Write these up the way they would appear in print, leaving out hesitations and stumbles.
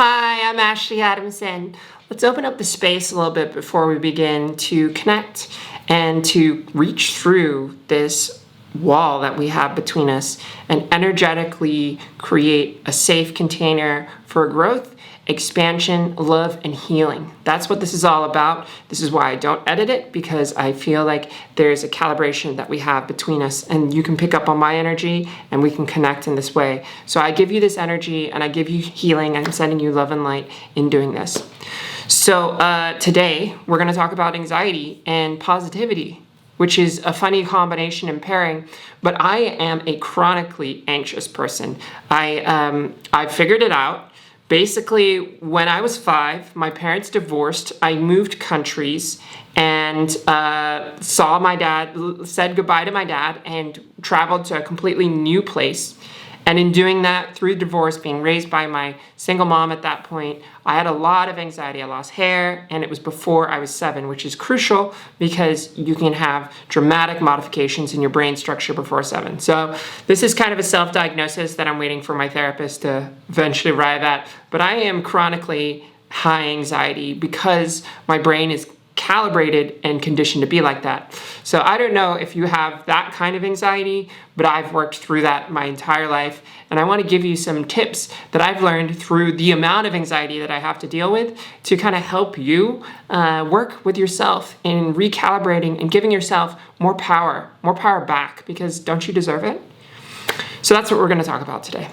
Hi, I'm Adamson. Let's open up the space a little bit before we begin to connect and to reach through this wall that we have between us and energetically create a safe container for growth, expansion, love, and healing. That's what this is all about. This is why I don't edit it, because I feel like there's a calibration that we have between us, and you can pick up on my energy and we can connect in this way. So I give you this energy and I give you healing, and I'm sending you love and light in doing this. So today we're going to talk about anxiety and positivity, which is a funny combination and pairing, but I am a chronically anxious person. I figured it out. Basically, when I was 5, my parents divorced. I moved countries and saw my dad, said goodbye to my dad, and traveled to a completely new place. And in doing that, through divorce, being raised by my single mom at that point, I had a lot of anxiety. I lost hair, and it was before I was 7, which is crucial because you can have dramatic modifications in your brain structure before 7. So this is kind of a self-diagnosis that I'm waiting for my therapist to eventually arrive at. But I am chronically high anxiety because my brain is calibrated and conditioned to be like that. So I don't know if you have that kind of anxiety, but I've worked through that my entire life. And I want to give you some tips that I've learned through the amount of anxiety that I have to deal with to kind of help you work with yourself in recalibrating and giving yourself more power back, because don't you deserve it? So that's what we're going to talk about today.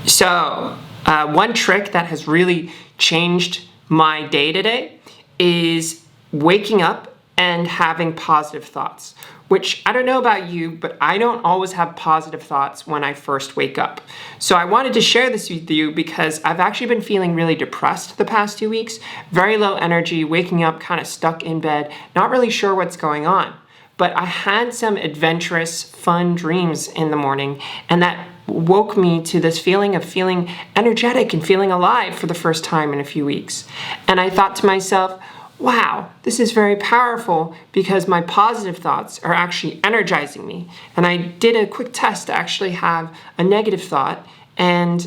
So one trick that has really changed my day today is waking up and having positive thoughts, which I don't know about you, but I don't always have positive thoughts when I first wake up. So I wanted to share this with you because I've actually been feeling really depressed the past 2 weeks, very low energy, waking up kind of stuck in bed, not really sure what's going on. But I had some adventurous, fun dreams in the morning, and that woke me to this feeling of feeling energetic and feeling alive for the first time in a few weeks. And I thought to myself, wow, this is very powerful because my positive thoughts are actually energizing me. And I did a quick test to actually have a negative thought, and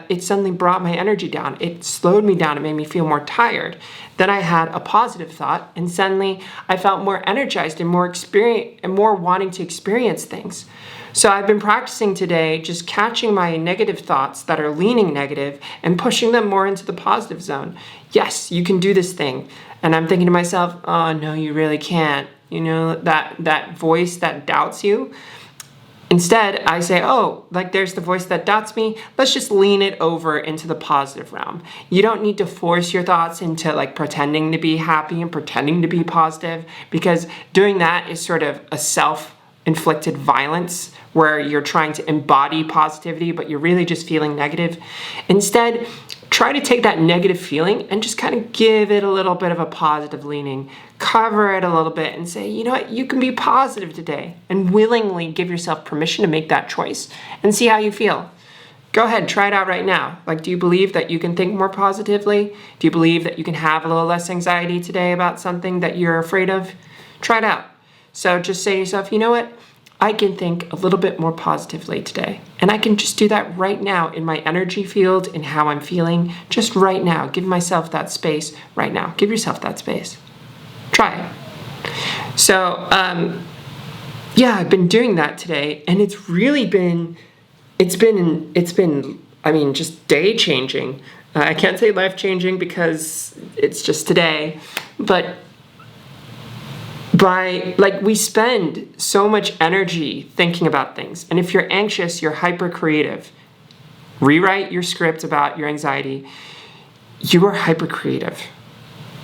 it suddenly brought my energy down. It slowed me down. It made me feel more tired. Then I had a positive thought, and suddenly I felt more energized and more wanting to experience things. So I've been practicing today just catching my negative thoughts that are leaning negative and pushing them more into the positive zone. Yes, you can do this thing. And I'm thinking to myself, oh no, you really can't. You know, that voice that doubts you. Instead, I say, oh, like there's the voice that doubts me. Let's just lean it over into the positive realm. You don't need to force your thoughts into like pretending to be happy and pretending to be positive, because doing that is sort of a self-inflicted violence where you're trying to embody positivity, but you're really just feeling negative. Instead, try to take that negative feeling and just kind of give it a little bit of a positive leaning. Cover it a little bit and say, you know what, you can be positive today, and willingly give yourself permission to make that choice and see how you feel. Go ahead, try it out right now. Like, do you believe that you can think more positively? Do you believe that you can have a little less anxiety today about something that you're afraid of? Try it out. So just say to yourself, you know what? I can think a little bit more positively today. And I can just do that right now in my energy field and how I'm feeling, just right now. Give myself that space right now. Give yourself that space. Try it. So, yeah, I've been doing that today, and it's really been, I mean, just day changing. I can't say life changing because it's just today, but we spend so much energy thinking about things. And if you're anxious, you're hyper creative. Rewrite your script about your anxiety. You are hyper creative.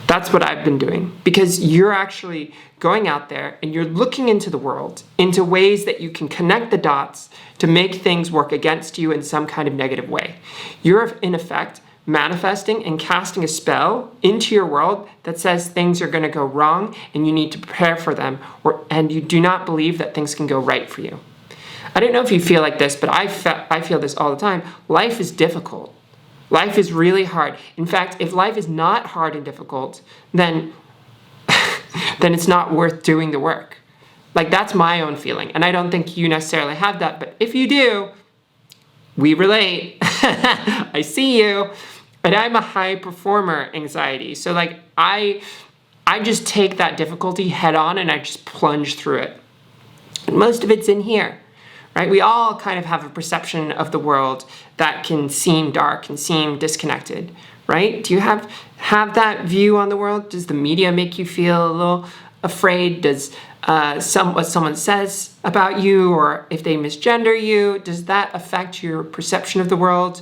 That's what I've been doing, because you're actually going out there and you're looking into the world, into ways that you can connect the dots to make things work against you in some kind of negative way. You're in effect manifesting and casting a spell into your world that says things are going to go wrong and you need to prepare for them, and you do not believe that things can go right for you. I don't know if you feel like this, but I feel this all the time. Life is difficult. Life is really hard. In fact, if life is not hard and difficult, then it's not worth doing the work. Like, that's my own feeling, and I don't think you necessarily have that, but if you do, we relate. I see you. And I'm a high performer anxiety. So like I just take that difficulty head on and I just plunge through it. And most of it's in here, right? We all kind of have a perception of the world that can seem dark and seem disconnected, right? Do you have that view on the world? Does the media make you feel a little afraid? Does what someone says about you, or if they misgender you, does that affect your perception of the world?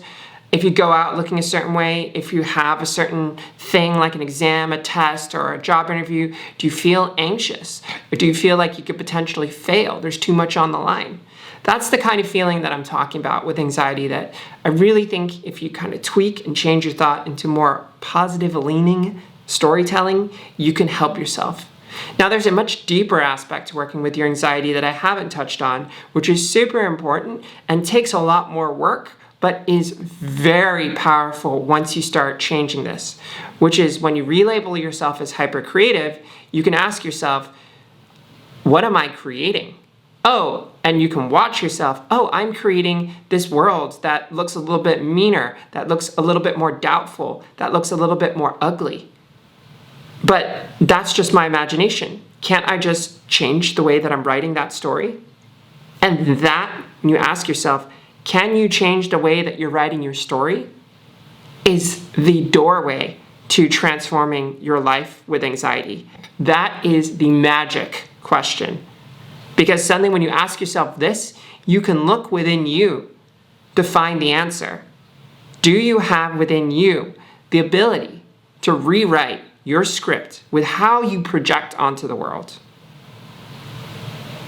If you go out looking a certain way, if you have a certain thing like an exam, a test, or a job interview, do you feel anxious? Or do you feel like you could potentially fail? There's too much on the line. That's the kind of feeling that I'm talking about with anxiety, that I really think if you kind of tweak and change your thought into more positive leaning storytelling, you can help yourself. Now, there's a much deeper aspect to working with your anxiety that I haven't touched on, which is super important and takes a lot more work, but is very powerful once you start changing this, which is when you relabel yourself as hypercreative, you can ask yourself, what am I creating? Oh, and you can watch yourself, oh, I'm creating this world that looks a little bit meaner, that looks a little bit more doubtful, that looks a little bit more ugly. But that's just my imagination. Can't I just change the way that I'm writing that story? And that, when you ask yourself, can you change the way that you're writing your story, is the doorway to transforming your life with anxiety. That is the magic question. Because suddenly when you ask yourself this, you can look within you to find the answer. Do you have within you the ability to rewrite your script with how you project onto the world?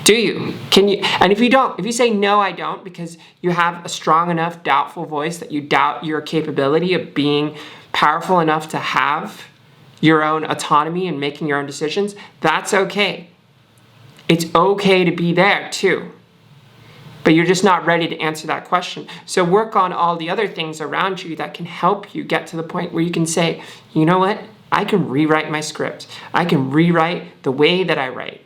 Do you? Can you? And if you don't, if you say, no, I don't, because you have a strong enough doubtful voice that you doubt your capability of being powerful enough to have your own autonomy and making your own decisions, that's okay. It's okay to be there too. But you're just not ready to answer that question. So work on all the other things around you that can help you get to the point where you can say, you know what? I can rewrite my script. I can rewrite the way that I write.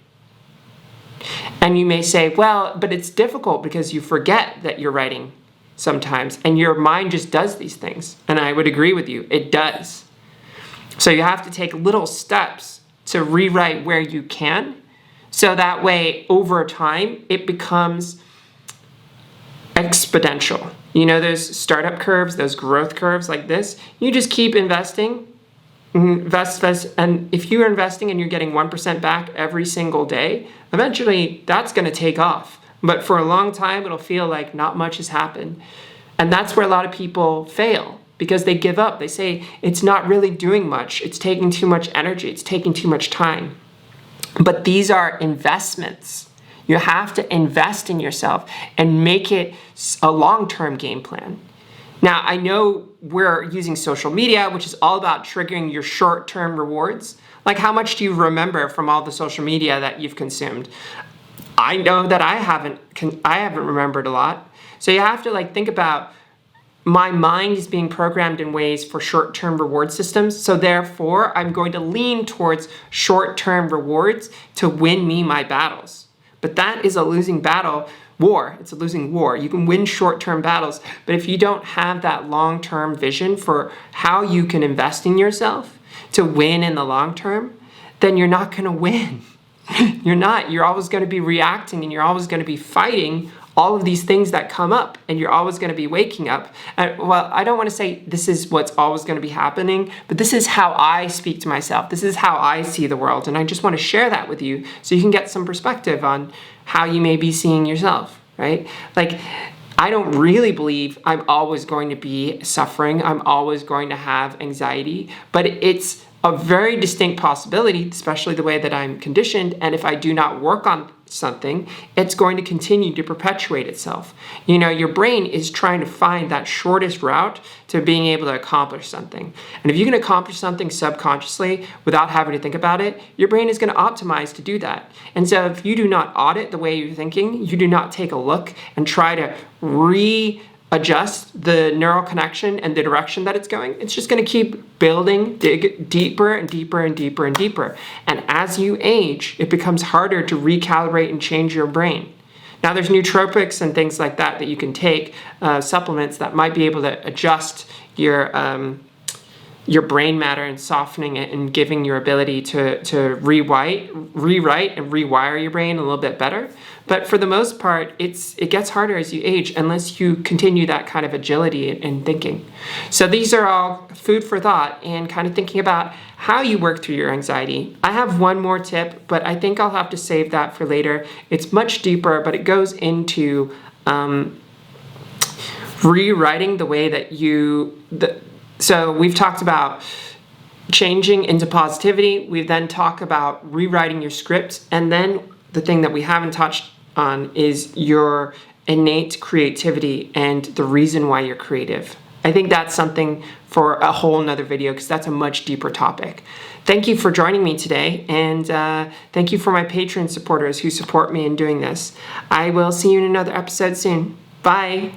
And you may say, well, but it's difficult because you forget that you're writing sometimes and your mind just does these things. And I would agree with you, it does. So you have to take little steps to rewrite where you can. So that way, over time, it becomes exponential. You know those startup curves, those growth curves like this? You just keep investing, invest, and if you're investing and you're getting 1% back every single day, eventually that's going to take off. But for a long time, it'll feel like not much has happened. And that's where a lot of people fail because they give up. They say, it's not really doing much. It's taking too much energy. It's taking too much time. But these are investments. You have to invest in yourself and make it a long-term game plan. Now, I know we're using social media, which is all about triggering your short-term rewards. Like, how much do you remember from all the social media that you've consumed? I know that I haven't remembered a lot. So you have to think about, my mind is being programmed in ways for short-term reward systems. So therefore, I'm going to lean towards short-term rewards to win me my battles. But that is a losing war. It's a losing war. You can win short-term battles, but if you don't have that long-term vision for how you can invest in yourself to win in the long term, then you're not going to win. You're not. You're always going to be reacting and you're always going to be fighting all of these things that come up, and you're always going to be waking up. Well, I don't want to say this is what's always going to be happening, but this is how I speak to myself. This is how I see the world, and I just want to share that with you so you can get some perspective on how you may be seeing yourself, right? I don't really believe I'm always going to be suffering. I'm always going to have anxiety, but it's a very distinct possibility, especially the way that I'm conditioned, and if I do not work on something, it's going to continue to perpetuate itself. You know, your brain is trying to find that shortest route to being able to accomplish something. And if you can accomplish something subconsciously without having to think about it, your brain is going to optimize to do that. And so if you do not audit the way you're thinking, you do not take a look and try to readjust the neural connection and the direction that it's going, it's just going to keep building, dig deeper and deeper and deeper and deeper. And as you age, it becomes harder to recalibrate and change your brain. Now there's nootropics and things like that that you can take, supplements that might be able to adjust your brain matter and softening it and giving your ability to rewrite and rewire your brain a little bit better. But for the most part, it gets harder as you age unless you continue that kind of agility in thinking. So these are all food for thought and kind of thinking about how you work through your anxiety. I have one more tip, but I think I'll have to save that for later. It's much deeper, but it goes into rewriting the way that so we've talked about changing into positivity. We then talk about rewriting your script. And then the thing that we haven't touched on is your innate creativity and the reason why you're creative. I think that's something for a whole nother video because that's a much deeper topic. Thank you for joining me today, and thank you for my Patreon supporters who support me in doing this. I will see you in another episode soon. Bye.